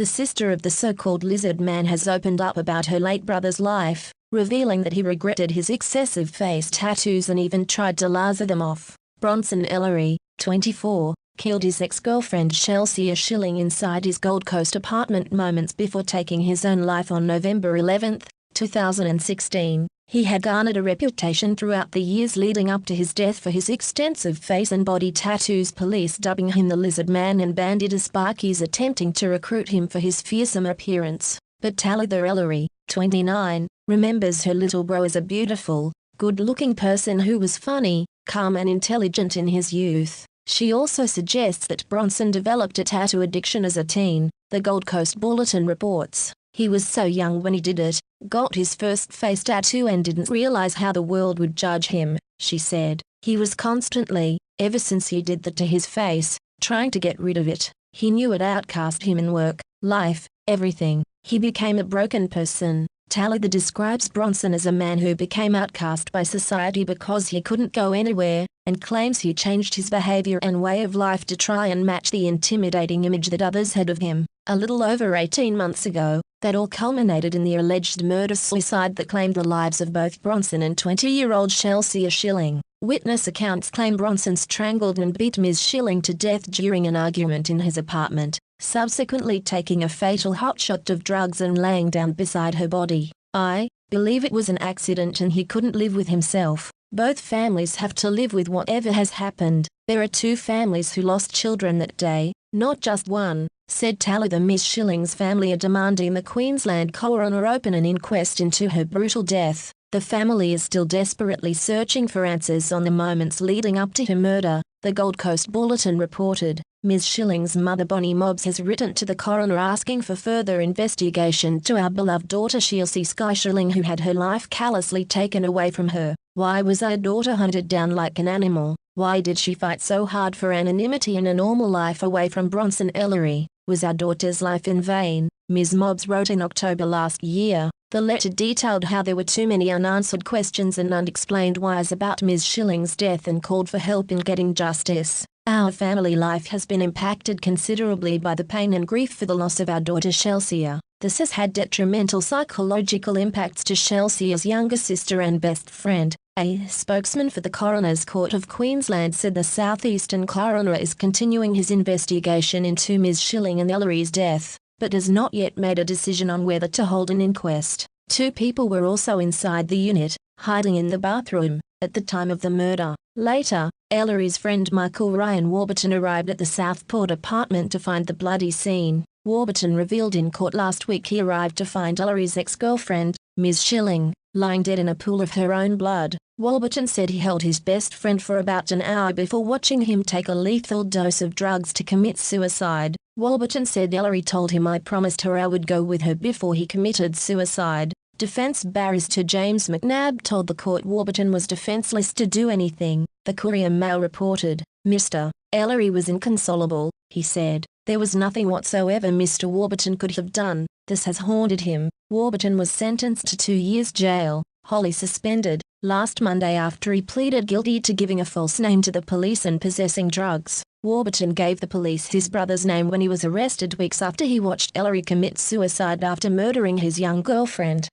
the sister of the so-called lizard man has opened up about her late brother's life, revealing that he regretted his excessive face tattoos and even tried to laser them off. Bronson Ellery, 24, killed his ex-girlfriend Chelsea Schilling inside his Gold Coast apartment moments before taking his own life on November 11, 2016. He had garnered a reputation throughout the years leading up to his death for his extensive face and body tattoos, police dubbing him the Lizard Man and bandit as bikies attempting to recruit him for his fearsome appearance. But Talitha Ellery, 29, remembers her little bro as a beautiful, good-looking person who was funny, calm and intelligent in his youth. She also suggests that Bronson developed a tattoo addiction as a teen, the Gold Coast Bulletin reports. He was so young when he did it, got his first face tattoo and didn't realize how the world would judge him, she said. He was constantly, ever since he did that to his face, trying to get rid of it. He knew it outcast him in work, life, everything. He became a broken person. Talitha describes Bronson as a man who became outcast by society because he couldn't go anywhere, and claims he changed his behavior and way of life to try and match the intimidating image that others had of him. A little over 18 months ago, that all culminated in the alleged murder-suicide that claimed the lives of both Bronson and 20-year-old Chelsea Schilling. Witness accounts claim Bronson strangled and beat Ms. Schilling to death during an argument in his apartment, subsequently taking a fatal hotshot of drugs and laying down beside her body. "I believe it was an accident and he couldn't live with himself. Both families have to live with whatever has happened. There are two families who lost children that day, not just one," said Talitha. Ms. Schilling's family are demanding the Queensland coroner open an inquest into her brutal death. The family is still desperately searching for answers on the moments leading up to her murder, the Gold Coast Bulletin reported. Ms. Schilling's mother Bonnie Mobbs has written to the coroner asking for further investigation to our beloved daughter Chelsea Sky Schilling, who had her life callously taken away from her. "Why was our daughter hunted down like an animal? Why did she fight so hard for anonymity and a normal life away from Bronson Ellery? Was our daughter's life in vain?" Ms. Mobbs wrote in October last year. The letter detailed how there were too many unanswered questions and unexplained whys about Ms. Schilling's death and called for help in getting justice. "Our family life has been impacted considerably by the pain and grief for the loss of our daughter Chelsea. This has had detrimental psychological impacts to Chelsea's younger sister and best friend," a spokesman for the Coroner's Court of Queensland said. The Southeastern coroner is continuing his investigation into Ms. Schilling and Ellery's death, but has not yet made a decision on whether to hold an inquest. Two people were also inside the unit, hiding in the bathroom, at the time of the murder. Later, Ellery's friend Michael Ryan Warburton arrived at the Southport apartment to find the bloody scene. Warburton revealed in court last week he arrived to find Ellery's ex-girlfriend, Ms. Schilling, lying dead in a pool of her own blood. Warburton said he held his best friend for about an hour before watching him take a lethal dose of drugs to commit suicide. Warburton said Ellery told him, "I promised her I would go with her before he committed suicide." Defense barrister James McNabb told the court Warburton was defenseless to do anything. The Courier-Mail reported, "Mr. Ellery was inconsolable," he said. "There was nothing whatsoever Mr. Warburton could have done. This has haunted him." Warburton was sentenced to 2 years jail, wholly suspended, last Monday after he pleaded guilty to giving a false name to the police and possessing drugs. Warburton gave the police his brother's name when he was arrested weeks after he watched Ellery commit suicide after murdering his young girlfriend.